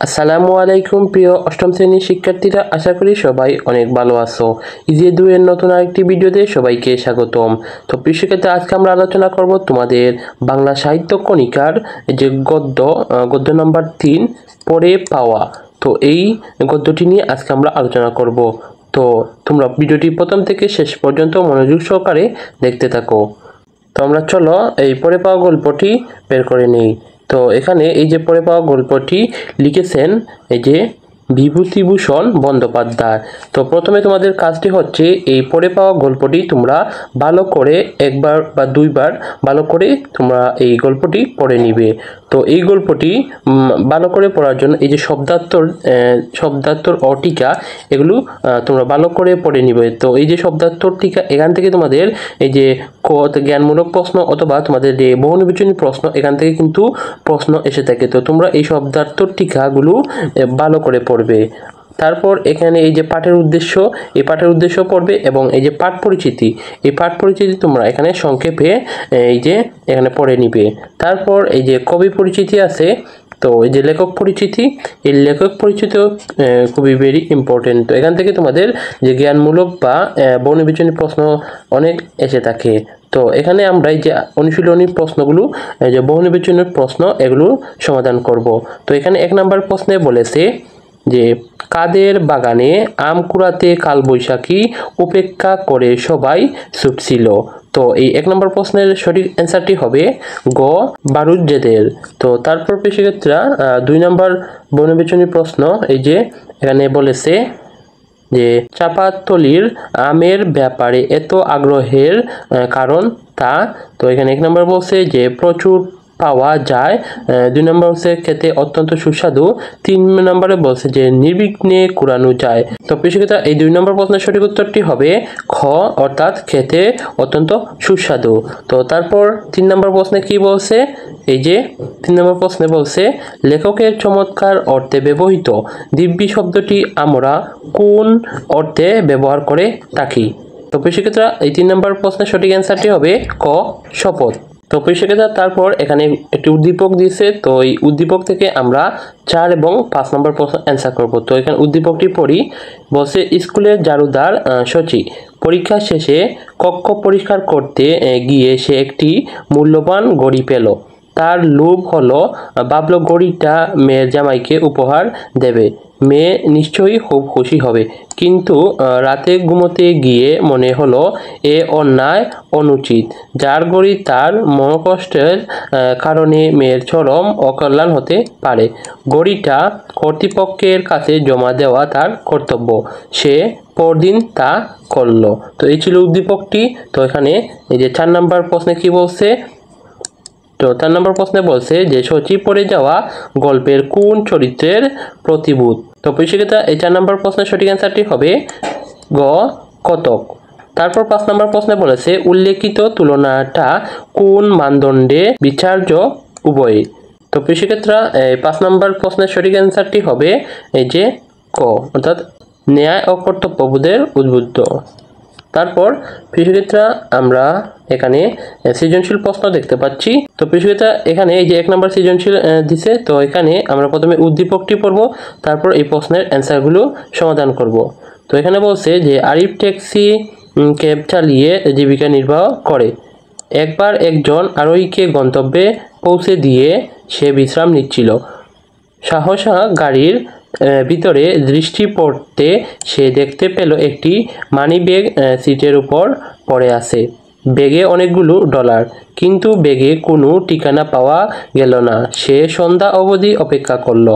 আসসালামু আলাইকুম প্রিয় অষ্টম শ্রেণীর শিক্ষার্থীরা, আশা করি সবাই অনেক ভালো আছো। ইজি দুয়ের নতুন আরেকটি ভিডিওতে সবাইকে স্বাগতম। তো প্রিয় শিক্ষার্থী, আজকে আমরা আলোচনা করব তোমাদের বাংলা সাহিত্য কণিকার যে গদ্য নাম্বার 3 পড়ে পাওয়া। তো এই গদ্যটি নিয়ে আজকে আমরা আলোচনা করব। তো তোমরা ভিডিওটি প্রথম থেকে শেষ পর্যন্ত মনোযোগ সহকারে দেখতে থাকো। তো আমরা চলো এই পড়ে পাওয়া গল্পটি বের করে নেই। তো এখানে এই যে পড়ে পাওয়া গল্পটি লিখেছেন এই যে বিভূতিভূষণ বন্দ্যোপাধ্যায়। তো প্রথমে তোমাদের কাজটি হচ্ছে এই পড়ে পাওয়া গল্পটি তোমরা ভালো করে একবার বা দুইবার ভালো করে তোমরা এই গল্পটি পড়ে নিবে। তো এই গল্পটি ভালো করে পড়ার জন্য এই যে শব্দার্থর অটিকা এগুলো তোমরা ভালো করে পড়ে নিবে। তো এই যে শব্দার্থর টিকা, এখান থেকে তোমাদের এই যে জ্ঞানমূলক প্রশ্ন অথবা তোমাদের যে বহুনির্বাচনী প্রশ্ন, এখান থেকে কিন্তু প্রশ্ন এসে থাকে। তো তোমরা এই শব্দার্থর টিকাগুলো ভালো করে পড়বে। তারপর এখানে এই যে পাঠের উদ্দেশ্য পড়বে এবং এই যে পাঠ পরিচিতি তোমরা এখানে সংক্ষেপে এই যে এখানে পড়ে নিবে। তারপর এই যে কবি পরিচিতি আছে, তো এই যে লেখক পরিচিতি, এই লেখক পরিচিতি খুবই ভেরি ইম্পর্টেন্ট। তো এখান থেকে তোমাদের যে জ্ঞানমূলক বা বহুনির্বাচনী প্রশ্ন অনেক এসে থাকে। তো এখানে আমরা এই যে অনুশীলনী প্রশ্নগুলো, এই যে বহুনির্বাচনী প্রশ্ন এগুলো সমাধান করব। তো এখানে 1 নম্বর প্রশ্নে বলেছে যে কাদের বাগানে আম কুড়াতে কালবৈশাখী উপেক্ষা করে সবাই ছুটছিল। তো এই 1 নম্বর প্রশ্নের সঠিক অ্যান্সারটি হবে গ বারুজ্জেদের। তো তারপর শিক্ষার্থীরা 2 নম্বর বহুনির্বাচনী প্রশ্ন এই যে এখানে বলেছে যে চাঁপাতলির আমের ব্যাপারে এত আগ্রহের কারণ তা। তো এখানে 1 নম্বর বলছে যে প্রচুর পাওয়া যায়, 2 নম্বর হচ্ছে খেতে অত্যন্ত সুস্বাদু, 3 নম্বরে বলছে যে নির্বিঘ্নে কুড়ানো যায়। তো শিক্ষার্থীরা এই 2 নম্বর প্রশ্নের সঠিক উত্তরটি হবে খ, অর্থাৎ খেতে অত্যন্ত সুস্বাদু। তো তারপর 3 নম্বর প্রশ্নে কি বলছে, এই যে 3 নম্বর প্রশ্নে বলছে লেখকের চমৎকার অর্থে ব্যবহৃত দিব্যি শব্দটি আমরা কোন অর্থে ব্যবহার করে থাকি। তো শিক্ষার্থীরা এই 3 নম্বর প্রশ্নের সঠিক অ্যান্সারটি হবে ক, শপথ। তো শিক্ষার্থীরা তারপর এখানে একটি উদ্দীপক দিয়েছে। তো এই উদ্দীপক থেকে আমরা 4 এবং 5 নম্বর প্রশ্ন অ্যান্সার করব। তো এখানে উদ্দীপকটি পড়ি। বলছে স্কুলের জারুদার শচী পরীক্ষা শেষে কক্ষ পরিষ্কার করতে গিয়ে সে একটি মূল্যবান ঘড়ি পেল। তার লোভ হলো ভাবলো ঘড়িটা মেয়ের জামাইকে উপহার দেবে, মেয়ে নিশ্চয়ই খুব খুশি হবে। কিন্তু রাতে ঘুমোতে গিয়ে মনে হলো এ অন্যায়, অনুচিত। যার ঘড়ি তার মনোকষ্টের কারণে মেয়ের চরম অকল্যাণ হতে পারে। ঘড়িটা কর্তৃপক্ষের কাছে জমা দেওয়া তার কর্তব্য। সে পরদিন তা করলো। তো এই ছিল উদ্দীপকটি। তো এখানে এই যে 4 নম্বর প্রশ্নে কি বলছে, তো 4 নম্বর প্রশ্নে বলছে যে শচী পড়ে যাওয়া গল্পের কোন চরিত্রের প্রতিভূত। তো শিক্ষার্থীরা এই 4 নম্বর প্রশ্নের সঠিক অ্যান্সারটি হবে গ, কতক। তারপর 5 নম্বর প্রশ্নে বলেছে উল্লেখিত তুলনাটা কোন মানদণ্ডে বিচার্য উভয়ে। তো শিক্ষার্থীরা এই 5 নম্বর প্রশ্নের সঠিক অ্যান্সারটি হবে এই যে ক, অর্থাৎ ন্যায় ও কর্তব্যবোধের উদ্বুদ্ধ। তারপর শিক্ষার্থীরা আমরা এখানে সৃজনশীল প্রশ্ন দেখতে পাচ্ছি। তো শিক্ষার্থীরা এখানে এই যে 1 নম্বর সৃজনশীল দিছে। তো এখানে আমরা প্রথমে উদ্দীপকটি পড়ব, তারপর এই প্রশ্নের অ্যান্সারগুলো সমাধান করব। তো এখানে বলছে যে আরিফ ট্যাক্সি ক্যাব চালিয়ে জীবিকা নির্বাহ করে। একবার একজন আরোহীকে গন্তব্যে পৌঁছে দিয়ে সে বিশ্রাম নিচ্ছিল। সাহসা গাড়ির ভিতরে দৃষ্টি পড়তে সে দেখতে পেল একটি মানিব্যাগ সিটের উপর পড়ে আছে। ব্যাগে অনেকগুলো ডলার, কিন্তু ব্যাগে কোনো ঠিকানা পাওয়া গেল না। সে সন্ধ্যা অবধি অপেক্ষা করলো।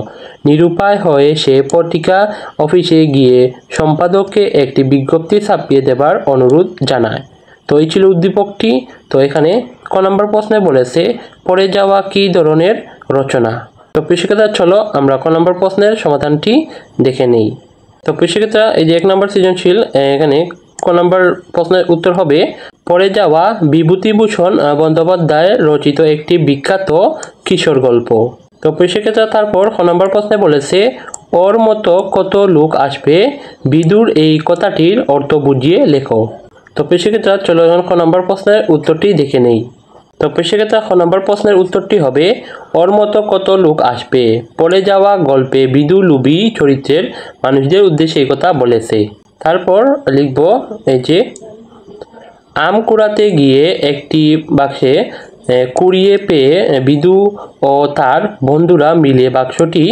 নিরুপায় হয়ে সে পত্রিকা অফিসে গিয়ে সম্পাদককে একটি বিজ্ঞপ্তি ছাপিয়ে দেবার অনুরোধ জানায়। তো এই ছিল উদ্দীপকটি। তো এখানে ক নম্বর প্রশ্নে বলেছে পড়ে যাওয়া কী ধরনের রচনা। তো শিক্ষার্থীরা চলো আমরা ক নম্বর প্রশ্নের সমাধানটি দেখে নেই। তো শিক্ষার্থীরা এই যে 1 নম্বর সৃজনশীল, এখানে ক নম্বর প্রশ্নের উত্তর হবে পড়ে যাওয়া বিভূতিভূষণ বন্দ্যোপাধ্যায় রচিত একটি বিখ্যাত কিশোর গল্প। তো শিক্ষার্থীরা তারপর খ নম্বর প্রশ্নে বলেছে ওর মতো কত লোক আসবে, বিদুর এই কথাটির অর্থ বুঝিয়ে লেখো। তো শিক্ষার্থীরা চলো এখন খ নম্বর প্রশ্নের উত্তরটি দেখে নেই। তো তো সেক্ষেত্রে খ নম্বর প্রশ্নের উত্তরটি হবে ওর মতো কত লোক আসবে। পড়ে যাওয়া গল্পে বিদু লুবি চরিত্রের মানুষদের উদ্দেশ্যে এই কথা বলেছে। তারপর লিখব এই যে আম কুড়াতে গিয়ে একটি বাক্সে কুড়িয়ে পেয়ে বিদু ও তার বন্ধুরা মিলে বাক্সটি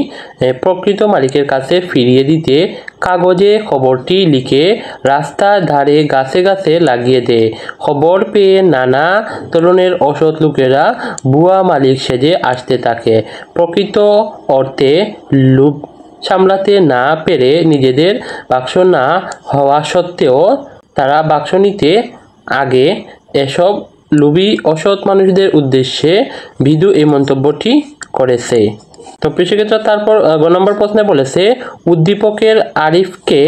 প্রকৃত মালিকের কাছে ফিরিয়ে দিতে কাগজে খবরটি লিখে রাস্তার ধারে গাছে গাছে লাগিয়ে দেয়। খবর পেয়ে নানা ধরনের অসৎ লোকেরা ভুয়া মালিক সেজে আসতে থাকে। প্রকৃত অর্থে লোভ সামলাতে না পেরে নিজেদের বাক্স না হওয়া সত্ত্বেও তারা বাক্স নিতে আগে এসব লোভী অসৎ মানুষদের উদ্দেশ্যে বিদু এই মন্তব্যটি করেছে। তো সেক্ষেত্রে তারপর গ নম্বর প্রশ্নে বলেছে উদ্দীপকের আরিফকে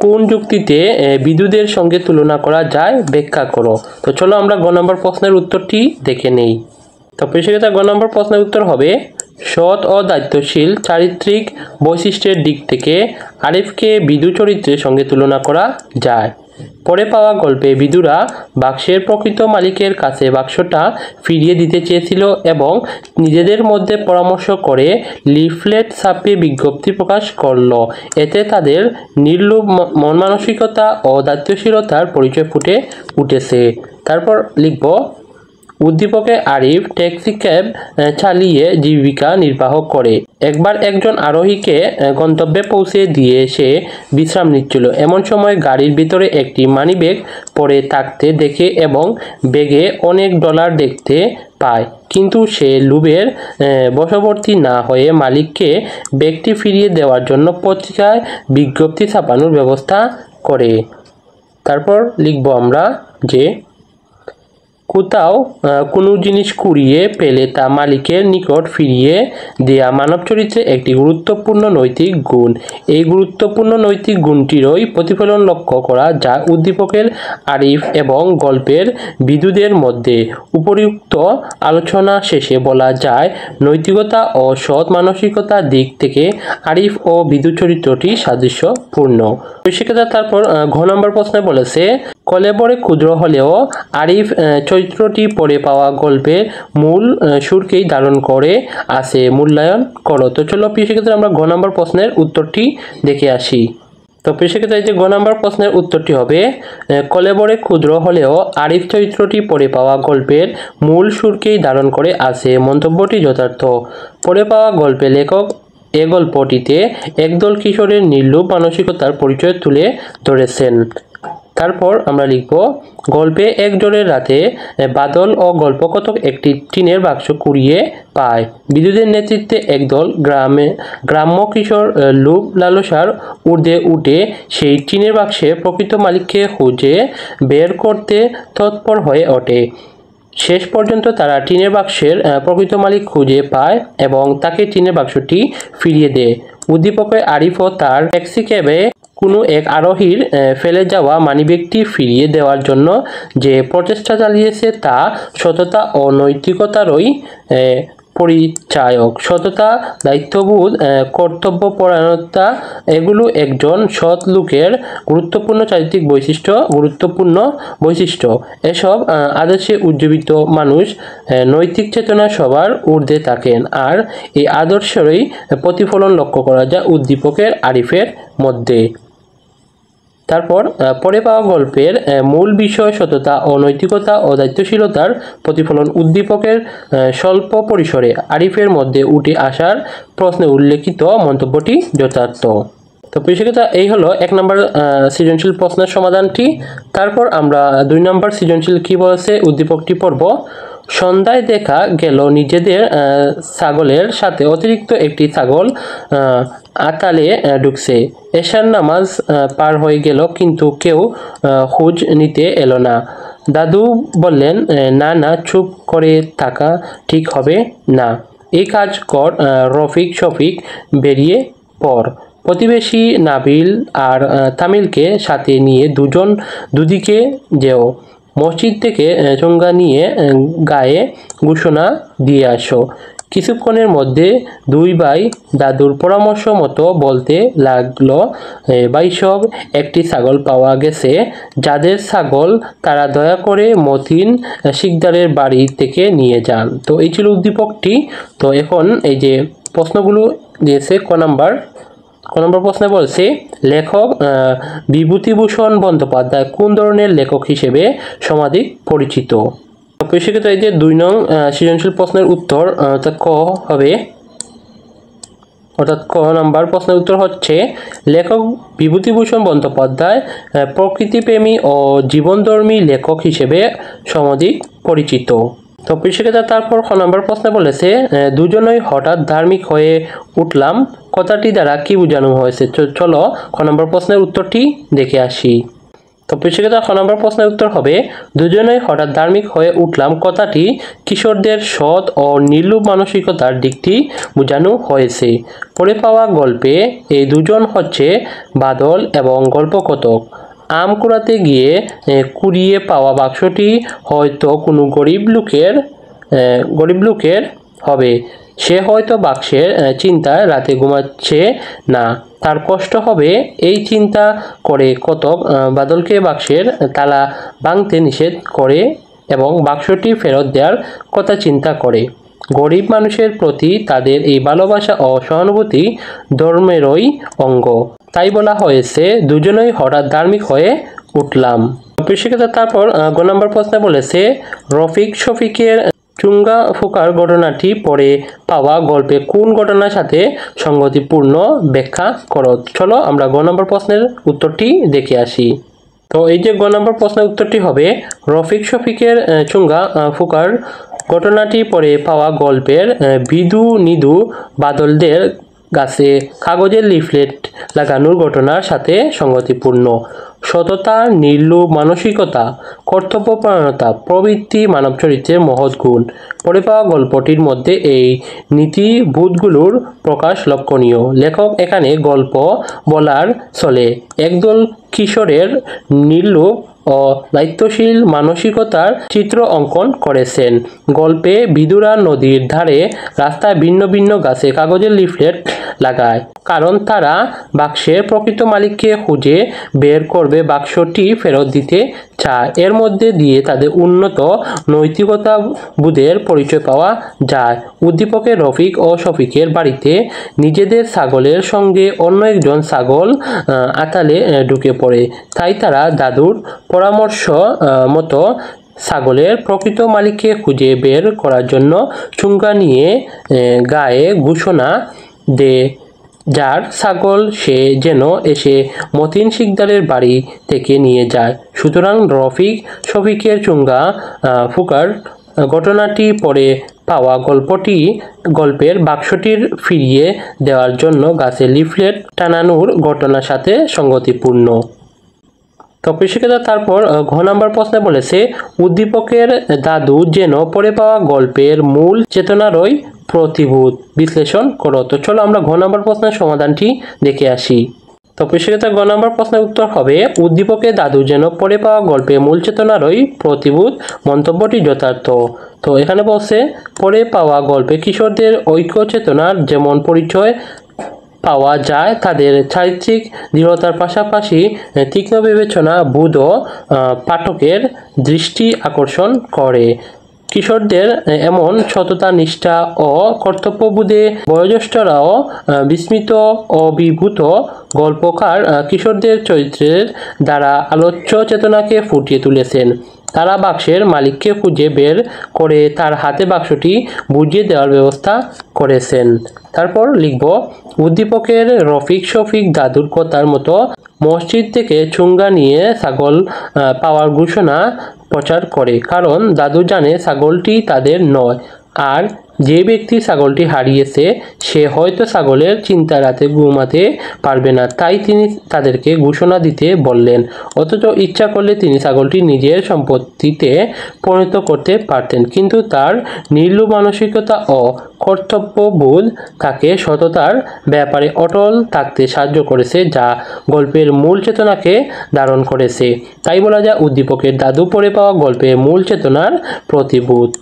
কোন যুক্তিতে বিদুদের সঙ্গে তুলনা করা যায় ব্যাখ্যা করো। তো চলো আমরা গ নম্বর প্রশ্নের উত্তরটি দেখে নেই। তো সেক্ষেত্রে গ নম্বর প্রশ্নের উত্তর হবে সৎ ও দায়িত্বশীল চারিত্রিক বৈশিষ্ট্যের দিক থেকে আরিফকে বিদু চরিত্রের সঙ্গে তুলনা করা যায়। পরে পাওয়া গল্পে বিদুরা বাক্সের প্রকৃত মালিকের কাছে বাক্সটা ফিরিয়ে দিতে চেয়েছিল এবং নিজেদের মধ্যে পরামর্শ করে লিফলেট ছাপিয়ে বিজ্ঞপ্তি প্রকাশ করল। এতে তাদের নির্লোভ মন মানসিকতা ও দায়িত্বশীলতার পরিচয় ফুটে উঠেছে। তারপর লিখব উদ্দীপকে আরিফ ট্যাক্সি ক্যাব চালিয়ে জীবিকা নির্বাহ করে। একবার একজন আরোহীকে গন্তব্যে পৌঁছে দিয়ে সে বিশ্রাম নিচ্ছিল। এমন সময় গাড়ির ভিতরে একটি মানিব্যাগ পড়ে থাকতে দেখে এবং ব্যাগে অনেক ডলার দেখতে পায়, কিন্তু সে লোভের বশবর্তী না হয়ে মালিককে ব্যাগটি ফিরিয়ে দেওয়ার জন্য পত্রিকায় বিজ্ঞপ্তি ছাপানোর ব্যবস্থা করে। তারপর লিখব আমরা যে কোথাও কোনো জিনিস কুড়িয়ে পেলে তা মালিকের নিকট ফিরিয়ে দেয়া মানব চরিত্রের একটি গুরুত্বপূর্ণ নৈতিক গুণ। এই গুরুত্বপূর্ণ নৈতিক গুণটিরই প্রতিফলন লক্ষ্য করা যায় উদ্দীপকের আরিফ এবং গল্পের বিদুদের মধ্যে। উপরিউক্ত আলোচনা শেষে বলা যায় নৈতিকতা ও সৎ মানসিকতার দিক থেকে আরিফ ও বিদু চরিত্রটি সাদৃশ্যপূর্ণ। সেক্ষেত্রে তারপর ঘ নম্বর প্রশ্নে বলেছে কলেবরে ক্ষুদ্র হলেও আরিফ চরিত্রটি পড়ে পাওয়া গল্পের মূল সুরকেই ধারণ করে আছে, মূল্যায়ন করো। তো চলো সেক্ষেত্রে আমরা ঘ নম্বর প্রশ্নের উত্তরটি দেখে আসি। তো সেক্ষেত্রে যে ঘ নম্বর প্রশ্নের উত্তরটি হবে কলেবরে ক্ষুদ্র হলেও আরিফ চরিত্রটি পড়ে পাওয়া গল্পের মূল সুরকেই ধারণ করে আছে, মন্তব্যটি যথার্থ। পড়ে পাওয়া গল্পে লেখক এ গল্পটিতে একদল কিশোরের নির্লোভ মানসিকতার পরিচয় তুলে ধরেছেন। তারপর আমরা লিখব গল্পে একজনের রাতে বাদল ও গল্পকথক একটি টিনের বাক্স কুড়িয়ে পায়। বিদুদের নেতৃত্বে একদল গ্রাম্য কিশোর লোভ লালসার ঊর্ধ্বে উঠে সেই টিনের বাক্সের প্রকৃত মালিককে খুঁজে বের করতে তৎপর হয়ে ওঠে। শেষ পর্যন্ত তারা টিনের বাক্সের প্রকৃত মালিক খুঁজে পায় এবং তাকে টিনের বাক্সটি ফিরিয়ে দেয়। উদ্দীপকে আরিফ ও তার ট্যাক্সি ক্যাবে কোনো এক আরোহীর ফেলে যাওয়া মানিব্যাগটি ফিরিয়ে দেওয়ার জন্য যে প্রচেষ্টা চালিয়েছে তা সততা ও নৈতিকতারই পরিচায়ক। সততা, দায়িত্ববোধ, কর্তব্যপরায়ণতা এগুলো একজন সৎ লোকের গুরুত্বপূর্ণ বৈশিষ্ট্য। এসব আদর্শে উজ্জীবিত মানুষ নৈতিক চেতনা সবার ঊর্ধ্বে থাকেন, আর এই আদর্শেরই প্রতিফলন লক্ষ্য করা যায় উদ্দীপকের আরিফের মধ্যে। তারপর পরে পাওয়া গল্পের মূল বিষয় সততা ও নৈতিকতা ও দায়িত্বশীলতার প্রতিফলন উদ্দীপকের স্বল্প পরিসরে আরিফের মধ্যে উঠে আসার প্রশ্নে উল্লেখিত মন্তব্যটি যথার্থ। তো সেক্ষেত্রে এই হলো 1 নম্বর সৃজনশীল প্রশ্নের সমাধানটি। তারপর আমরা 2 নম্বর সৃজনশীল কি বলেছে উদ্দীপকটি পড়ব। সন্ধ্যায় দেখা গেল নিজেদের ছাগলের সাথে অতিরিক্ত একটি ছাগল আতালে ঢুকছে। এশার নামাজ পার হয়ে গেল কিন্তু কেউ খোঁজ নিতে এলো না। দাদু বললেন না চুপ করে থাকা ঠিক হবে না, এই কাজ কর, রফিক শফিক বেরিয়ে পড়। প্রতিবেশী নাবিল আর তামিলকে সাথে নিয়ে দুদিকে যেও, মসজিদ থেকে চোঙ্গা নিয়ে গায়ে ঘোষণা দিয়ে আসো। কিছুক্ষণের মধ্যে দুই ভাই দাদুর পরামর্শ মতো বলতে লাগলো, ভাই সব একটি ছাগল পাওয়া গেছে, যাদের ছাগল তারা দয়া করে মতিন শিকদারের বাড়ি থেকে নিয়ে যান। তো এই ছিল উদ্দীপকটি। তো এখন এই যে প্রশ্নগুলো দিয়েছে ক নাম্বার প্রশ্নে বলছে লেখক বিভূতিভূষণ বন্দ্যোপাধ্যায় কোন ধরনের লেখক হিসেবে সমাধিক পরিচিত। সেক্ষেত্রে এই যে 2 নং সৃজনশীল প্রশ্নের উত্তর ক হবে, অর্থাৎ ক নাম্বার প্রশ্নের উত্তর হচ্ছে লেখক বিভূতিভূষণ বন্দ্যোপাধ্যায় প্রকৃতিপ্রেমী ও জীবনধর্মী লেখক হিসেবে সমধিক পরিচিত। তো সেক্ষেত্রে তারপর খ নাম্বার প্রশ্নে বলেছে দুজনেই হঠাৎ ধার্মিক হয়ে উঠলাম কথাটি দ্বারা কি বোঝানো হয়েছে। চলো খ নাম্বার প্রশ্নের উত্তরটি দেখে আসি। তো সেক্ষেত্রে খ নাম্বার প্রশ্নের উত্তর হবে দুজনেই হঠাৎ ধার্মিক হয়ে উঠলাম কথাটি কিশোরদের সৎ ও নির্লোভ মানসিকতার দিকটি বোঝানো হয়েছে। পড়ে পাওয়া গল্পে এই দুজন হচ্ছে বাদল এবং গল্পকথক। আম কুড়াতে গিয়ে কুড়িয়ে পাওয়া বাক্সটি হয়তো কোনো গরিব লোকের হবে। সে হয়তো বাক্সের চিন্তায় রাতে ঘুমাচ্ছে না, তার কষ্ট হবে এই চিন্তা করে কতক বাদলকে বাক্সের তালা ভাঙতে নিষেধ করে এবং বাক্সটি ফেরত দেওয়ার কথা চিন্তা করে। গরিব মানুষের প্রতি তাদের এই ভালোবাসা ও সহানুভূতি ধর্মেরই অঙ্গ, তাই বলা হয়েছে দুজনেই হঠাৎ ধার্মিক হয়ে উঠলাম। সেক্ষেত্রে তারপর গ নম্বর প্রশ্নে বলেছে রফিক শফিকের চুঙ্গা ফোকার ঘটনাটি পড়ে পাওয়া গল্পে কোন ঘটনার সাথে সঙ্গতিপূর্ণ ব্যাখ্যা করো। চলো আমরা গ নম্বর প্রশ্নের উত্তরটি দেখে আসি। তো এই যে গ নম্বর প্রশ্নের উত্তরটি হবে রফিক শফিকের চুঙ্গা ফোকার ঘটনাটি পড়ে পাওয়া গল্পের বিধু নিধু বাদলদের গাছে কাগজের লিফলেট লাগানোর ঘটনার সাথে সঙ্গতিপূর্ণ। সততা, নির্লোভ মানসিকতা, কর্তব্যপরায়ণতা প্রভৃতি মানব চরিত্রের মহৎ গুণ। পড়ে পাওয়া গল্পটির মধ্যে এই নীতিবোধগুলোর প্রকাশ লক্ষণীয়। লেখক এখানে গল্প বলার চলে একদল কিশোরের নির্লোভ ও দায়িত্বশীল মানসিকতার চিত্র অঙ্কন করেছেন। গল্পে বিদুরা নদীর ধারে রাস্তায় ভিন্ন ভিন্ন গাছে কাগজের লিফলেট লাগায়, কারণ তারা বাক্সের প্রকৃত মালিককে খুঁজে বের করবে, বাক্সটি ফেরত দিতে চায়। এর মধ্যে দিয়ে তাদের উন্নত নৈতিকতা বোধের পরিচয় পাওয়া যায়। উদ্দীপকের রফিক ও শফিকের বাড়িতে নিজেদের ছাগলের সঙ্গে অন্য একজন ছাগল আতালে ঢুকে পড়ে, তাই তারা দাদুর পরামর্শ মতো ছাগলের প্রকৃত মালিককে খুঁজে বের করার জন্য চুঙ্গা নিয়ে গায়ে ঘোষণা দে যার ছাগল সে যেন এসে মতিন শিকদারের বাড়ি থেকে নিয়ে যায়। সুতরাং রফিক শফিকের চুঙ্গা ফুকার ঘটনাটি পড়ে পাওয়া গল্পের বাক্সটির ফিরিয়ে দেওয়ার জন্য গাছে লিফলেট টানানোর ঘটনার সাথে সঙ্গতিপূর্ণ। তো সেক্ষেত্রে তারপর ঘ নাম্বার প্রশ্নে বলেছে উদ্দীপকের দাদু যেন পড়ে পাওয়া গল্পের মূল চেতনারই প্রতিভূত, বিশ্লেষণ করো। তো চলো আমরা ঘ নাম্বার প্রশ্নের সমাধানটি দেখে আসি। তো সেক্ষেত্রে গ নম্বর প্রশ্নের উত্তর হবে উদ্দীপকের দাদু যেন পড়ে পাওয়া গল্পে মূল চেতনারই প্রতিভূত, মন্তব্যটি যথার্থ। তো এখানে বলছে পড়ে পাওয়া গল্পে কিশোরদের ঐক্য চেতনার যেমন পরিচয় পাওয়া যায়, তাদের চারিত্রিক দৃঢ়তার পাশাপাশি তীক্ষ্ণ বিবেচনা বোধও পাঠকের দৃষ্টি আকর্ষণ করে। কিশোরদের এমন সততা, নিষ্ঠা ও কর্তব্যবোধে বয়োজ্যেষ্ঠরাও বিস্মিত অভিভূত। গল্পকার কিশোরদের চরিত্রের দ্বারা আলোচ্য চেতনাকে ফুটিয়ে তুলেছেন। তারা বাক্সের মালিককে খুঁজে বের করে তার হাতে বাক্সটি বুঝিয়ে দেওয়ার ব্যবস্থা করেছেন। তারপর লিখব উদ্দীপকের রফিক শফিক দাদুর কথার মতো মসজিদ থেকে চুঙ্গা নিয়ে ছাগল পাওয়ার ঘোষণা প্রচার করে, কারণ দাদু জানে ছাগলটি তাদের নয়, আর যে ব্যক্তি ছাগলটি হারিয়েছে সে হয়তো ছাগলের চিন্তা রাতে ঘুমাতে পারবে না, তাই তিনি তাদেরকে ঘোষণা দিতে বললেন। অথচ ইচ্ছা করলে তিনি ছাগলটি নিজের সম্পত্তিতে পরিণত করতে পারতেন, কিন্তু তার নির্লোভ মানসিকতা ও কর্তব্যবোধ তাকে সততার ব্যাপারে অটল থাকতে সাহায্য করেছে, যা গল্পের মূল চেতনাকে ধারণ করেছে। তাই বলা যায় উদ্দীপকের দাদু পড়ে পাওয়া গল্পের মূল চেতনার প্রতিভূত।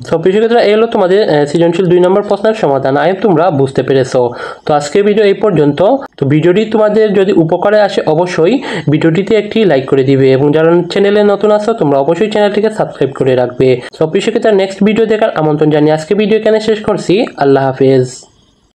তো প্রিয় শিক্ষার্থীরা এই হলো তোমাদের সৃজনশীল 2 নম্বর প্রশ্নের সমাধান। আই তোমরা বুঝতে পেরেছো। তো আজকের ভিডিও এই পর্যন্ত। তো ভিডিওটি তোমাদের যদি উপকারে আসে অবশ্যই ভিডিওটিতে একটি লাইক করে দিবে এবং যারা চ্যানেলে নতুন আছো তোমরা অবশ্যই চ্যানেলটিকে সাবস্ক্রাইব করে রাখবে। তো প্রিয় শিক্ষার্থীরা নেক্সট ভিডিও দেখার আমন্ত্রণ জানিয়ে আজকে ভিডিও এখানে শেষ করছি। আল্লাহ হাফেজ।